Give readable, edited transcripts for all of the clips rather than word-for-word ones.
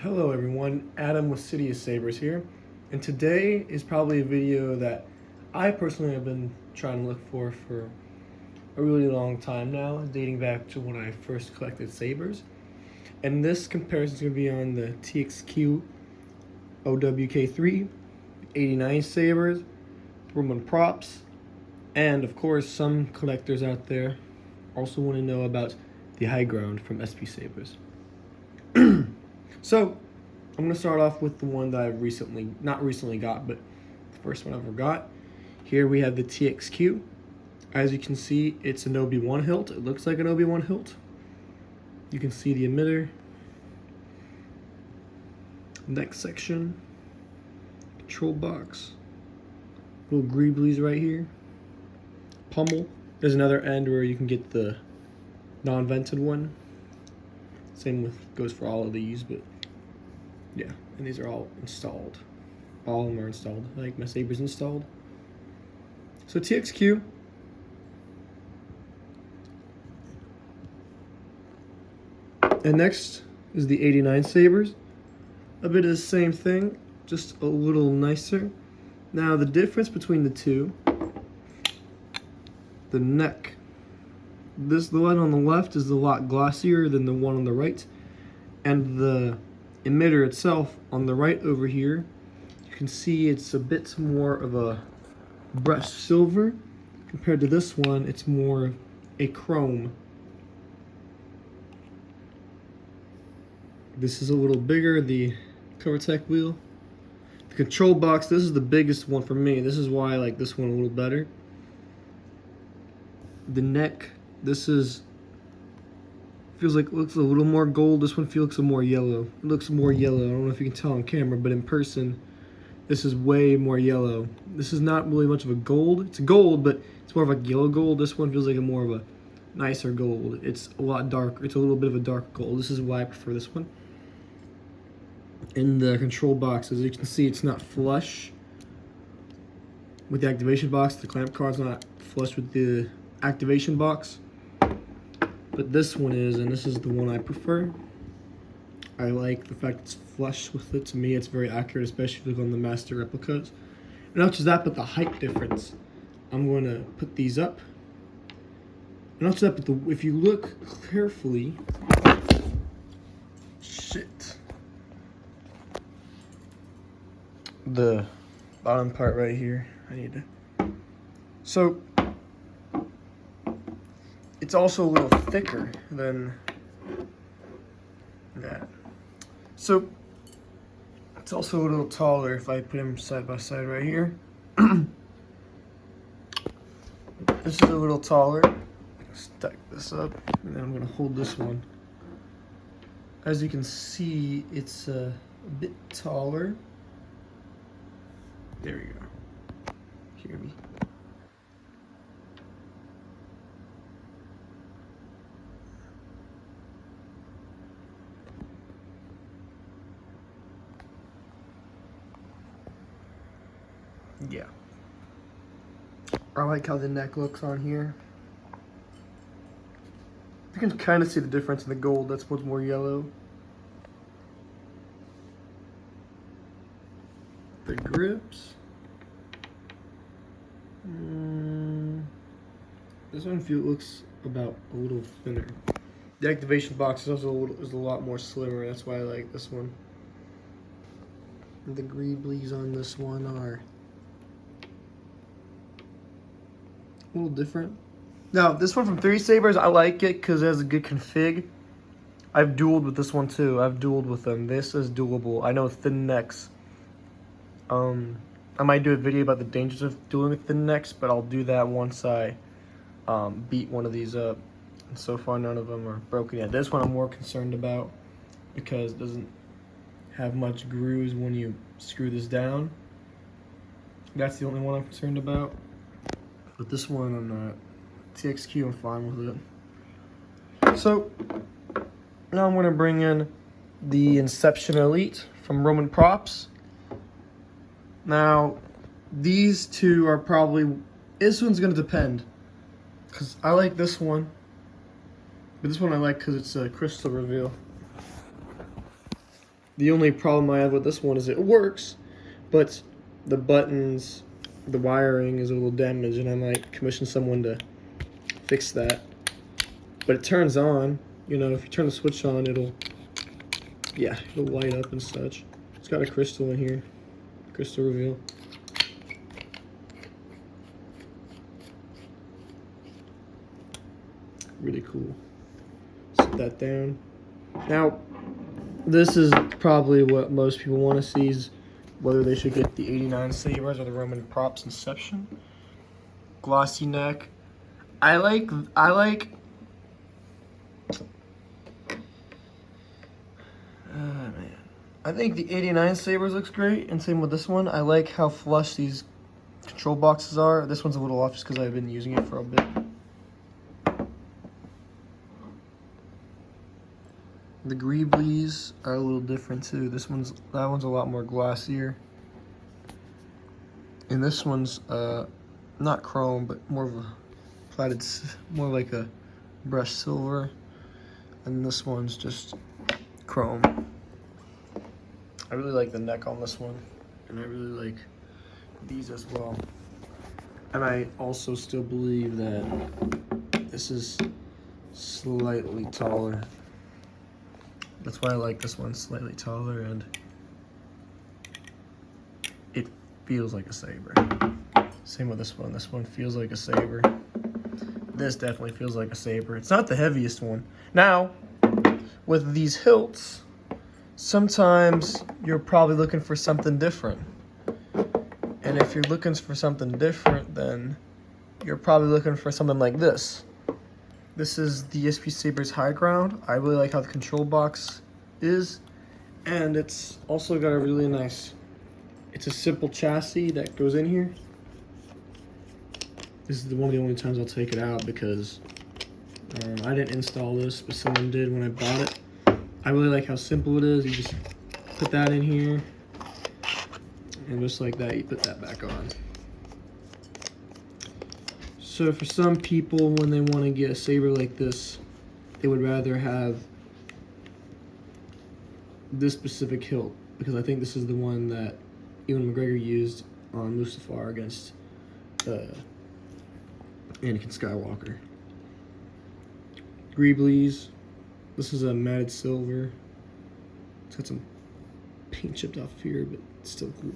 Hello everyone, Adam with SPSabers here, and today is probably a video that I personally have been trying to look for a really long time now, dating back to when I first collected sabers. And this comparison is going to be on the TXQ OWK3, 89sabers, Roman props, and of course some collectors out there also want to know about the high ground from SPSabers. So, I'm going to start off with the one that I not recently got, but the first one I ever got. Here we have the TXQ. As you can see, it's an OB1 hilt. It looks like an OB1 hilt. You can see the emitter. Next section. Control box. Little greeblies right here. Pummel. There's another end where you can get the non-vented one. Same goes for all of these, but yeah, and these are all installed. All of them are installed, like my saber's installed. So TXQ. And next is the 89sabers. A bit of the same thing, just a little nicer. Now the difference between the two, the neck. The one on the left is a lot glossier than the one on the right. And the emitter itself on the right over here, you can see it's a bit more of a brushed silver. Compared to this one, it's more a chrome. This is a little bigger, the CoverTech wheel. The control box, this is the biggest one for me. This is why I like this one a little better. The neck, this is looks a little more gold. This one feels more yellow. It looks more yellow. I don't know if you can tell on camera, but in person, this is way more yellow. This is not really much of a gold. It's a gold, but it's more of a yellow gold. This one feels like a more of a nicer gold. It's a lot darker. It's a little bit of a dark gold. This is why I prefer this one. In the control box, as you can see, it's not flush with the activation box. The clamp card's not flush with the activation box. But this one is, and this is the one I prefer. I like the fact it's flush with it. To me, it's very accurate, especially on the master replicas. And not just that, but the height difference. I'm going to put these up. And not just that, but if you look carefully, the bottom part right here, so it's also a little thicker than that. So it's also a little taller if I put them side by side right here. This is a little taller. Stack this up, and then I'm going to hold this one. As you can see, it's a bit taller. There we go. Hear me. Yeah. I like how the neck looks on here. You can kind of see the difference in the gold. That's what's more yellow. The grips. This one looks about a little thinner. The activation box is also a lot more slimmer. That's why I like this one. The greeblies on this one are a little different. Now, this one from 3Sabers, I like it because it has a good config. I've dueled with this one too. I've dueled with them. This is duelable. I know thin necks. I might do a video about the dangers of dueling with thin necks, but I'll do that once I beat one of these up. And so far, none of them are broken yet. This one I'm more concerned about because it doesn't have much grooves when you screw this down. That's the only one I'm concerned about. But this one, I'm not. TXQ, I'm fine with it. So, now I'm going to bring in the Inception Elite from Roman Props. Now, these two are probably, this one's going to depend. Because I like this one. But this one I like because it's a crystal reveal. The only problem I have with this one is it works, but the buttons, the wiring is a little damaged, and I might commission someone to fix that. But it turns on, you know, if you turn the switch on, it'll light up and such. It's got a crystal in here, crystal reveal. Really cool. Set that down. Now, this is probably what most people want to see, is whether they should get the 89sabers or the Roman Props Inception. Glossy neck. I like man. I think the 89sabers looks great, and same with this one. I like how flush these control boxes are. This one's a little off just because I've been using it for a bit. The greeblies are a little different too. That one's a lot more glossier. And this one's not chrome, but more of a plated, more like a brushed silver. And this one's just chrome. I really like the neck on this one, and I really like these as well. And I also still believe that this is slightly taller. That's why I like this one slightly taller, and it feels like a saber. Same with this one. This one feels like a saber. This definitely feels like a saber. It's not the heaviest one. Now, with these hilts, sometimes you're probably looking for something different. And if you're looking for something different, then you're probably looking for something like this. This is the SPSabers High Ground. I really like how the control box is, and it's also got a really nice, it's a simple chassis that goes in here. This is one of the only times I'll take it out because I didn't install this, but someone did when I bought it. I really like how simple it is. You just put that in here, and just like that, you put that back on. So for some people, when they want to get a saber like this, they would rather have this specific hilt, because I think this is the one that Ewan McGregor used on Mustafar against Anakin Skywalker. Greeblies. This is a matted silver. It's got some paint chipped off here, but it's still cool.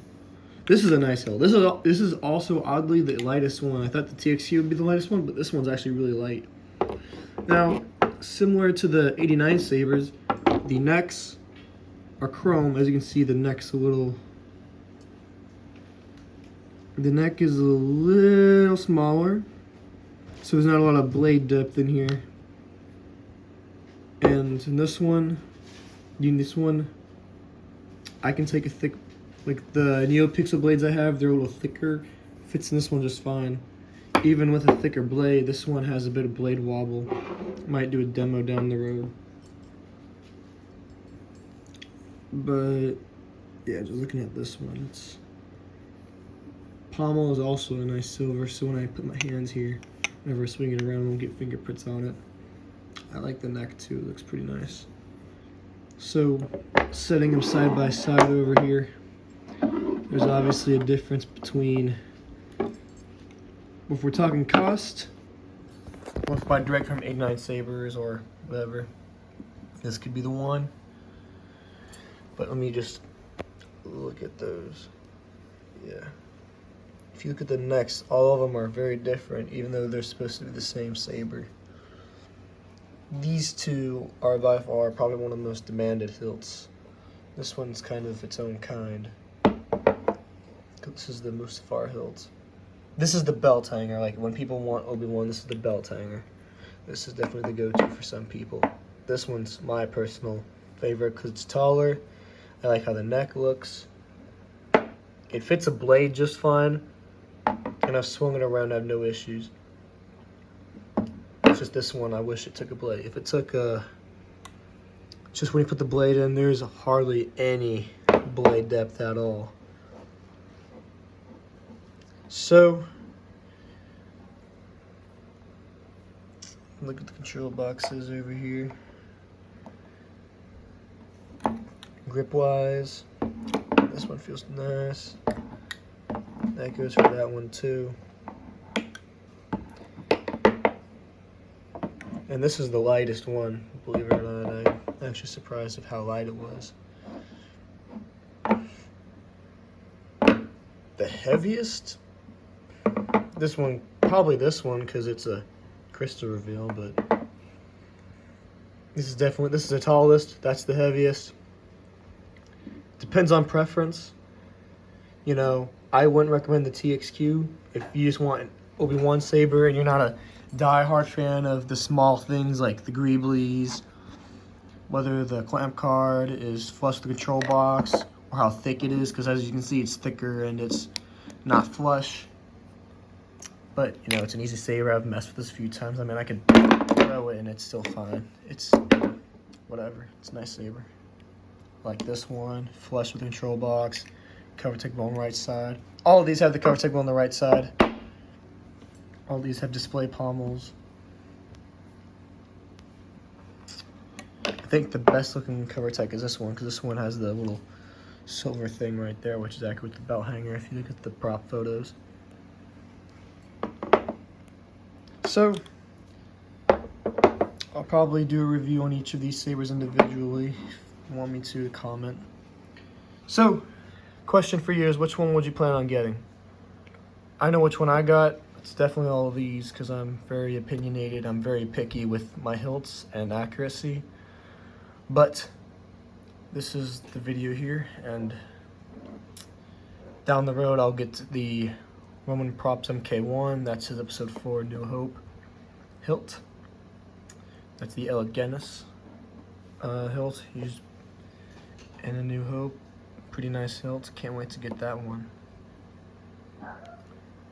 This is a nice hilt. This is also oddly the lightest one. I thought the TXQ would be the lightest one, but this one's actually really light. Now, similar to the 89sabers, the necks are chrome. As you can see, the neck is a little smaller, so there's not a lot of blade depth in here. And in this one, I can take a thick, like the NeoPixel blades I have, they're a little thicker. Fits in this one just fine. Even with a thicker blade, this one has a bit of blade wobble. Might do a demo down the road. But yeah, just looking at this one, it's pommel is also a nice silver, so when I put my hands here, whenever I swing it around, I won't get fingerprints on it. I like the neck too, it looks pretty nice. So, setting them side by side over here, there's obviously a difference between, if we're talking cost, or if I buy direct from 89sabers or whatever, this could be the one. But let me just look at those. Yeah. If you look at the necks, all of them are very different, even though they're supposed to be the same saber. These two are by far probably one of the most demanded hilts. This one's kind of its own kind. This is the Mustafar hilt. This is the belt hanger. Like when people want Obi-Wan, this is the belt hanger. This is definitely the go-to for some people. This one's my personal favorite because it's taller. I like how the neck looks. It fits a blade just fine, and I've swung it around, I have no issues. It's just this one, I wish it took a blade. If it took a, just when you put the blade in, there's hardly any blade depth at all. So, look at the control boxes over here. grip wise. This one feels nice. That goes for that one too. And this is the lightest one, believe it or not. I'm actually surprised of how light it was. The heaviest? This one, probably this one, because it's a crystal reveal, but this is the tallest, that's the heaviest. Depends on preference. You know, I wouldn't recommend the TXQ if you just want an Obi-Wan saber and you're not a die-hard fan of the small things like the greeblies, whether the clamp card is flush with the control box or how thick it is, because as you can see it's thicker and it's not flush. But you know, it's an easy saber. I've messed with this a few times. I mean, I could throw it and it's still fine. It's whatever. It's a nice saber. Like this one, flush with the control box, cover technical on the right side. All of these have the cover technical on the right side. All these have display pommels. I think the best looking cover tech is this one, because this one has the little silver thing right there, which is accurate with the belt hanger if you look at the prop photos. So, I'll probably do a review on each of these sabers individually. If you want me to comment. So, question for you is, which one would you plan on getting? I know which one I got. It's definitely all of these, because I'm very opinionated. I'm very picky with my hilts and accuracy. But this is the video here, and down the road I'll get the Roman Props MK1. That's his episode 4 New Hope hilt. That's the Eleganus hilt used in A New Hope. Pretty nice hilt. Can't wait to get that one.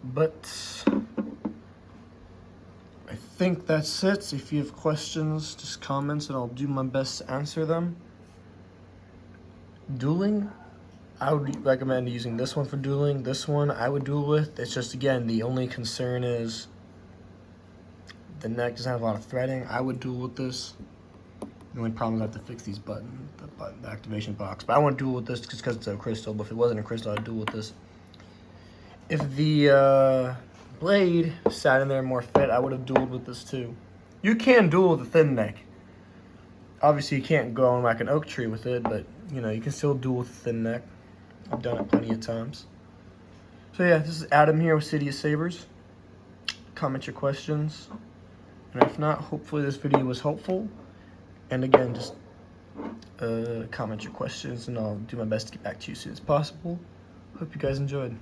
But I think that's it. If you have questions, just comments and I'll do my best to answer them. Dueling, I would recommend using this one for dueling. This one I would duel with. It's just, again, the only concern is the neck doesn't have a lot of threading. I would duel with this. The only problem is I have to fix these buttons, the activation box. But I want to duel with this just because it's a crystal. But if it wasn't a crystal, I'd duel with this. If the blade sat in there more fit, I would have dueled with this too. You can duel with a thin neck. Obviously, you can't go on like an oak tree with it, but you know, you can still duel with a thin neck. I've done it plenty of times. So yeah, this is Adam here with SPSabers. Comment your questions. And if not, hopefully this video was helpful. And again, just comment your questions and I'll do my best to get back to you as soon as possible. Hope you guys enjoyed.